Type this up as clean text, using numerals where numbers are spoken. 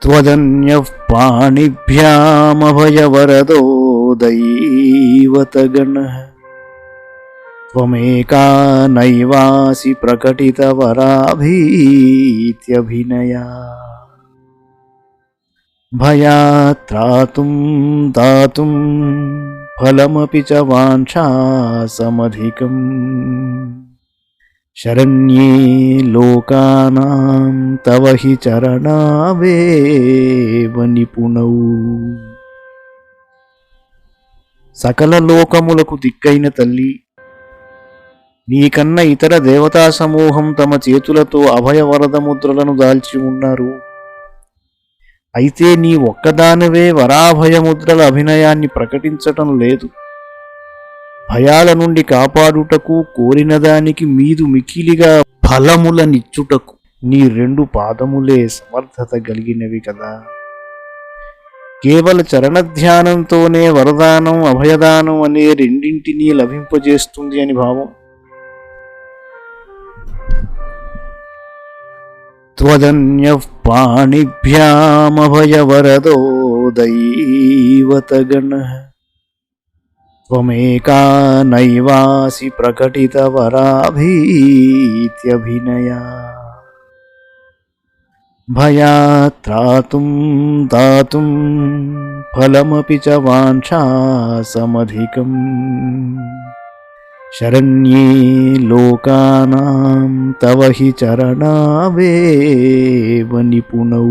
त्वदन्यः पाणिभ्यामभयवरदो दैवतगणः त्वमेका नैवासि प्रकटितवराभीत्यभिनया भयात् त्रातुं दातुं फलमपि च वाञ्छासमधिकम् शरण्ये लोकानां तव हि चरणावेव निपुणौ సకల లోకములకు దిక్కైన తల్లి, నీకన్న ఇతర దేవతా సమూహం తమ చేతులతో అభయవరద ముద్రలను దాల్చి ఉన్నారు. అయితే నీ ఒక్కదానివే వరాభయముద్రల అభినయాన్ని ప్రకటించటం లేదు. భయాల నుండి కాపాడుటకు, కోరిన దానికి మీదు మికిలిగా ఫలములనిచ్చుటకు నీ రెండు పాదములే సమర్థత కలిగినవి కదా. కేవల చరణధ్యానంతోనే వరదానం, అభయదానం అనే రెండింటినీ లభింపజేస్తుంది అని భావం. త్వదన్యః పాణిభ్యామభయవరదో దైవతగణః త్వమేకా నైవాసి ప్రకటితవరాభీత్యభినయా భయాత్ త్రాతుం దాతుం ఫలమపి చ వాంఛాసమధికం శరణ్యే లోకానాం తవ హి చరణావేవ నిపుణౌ.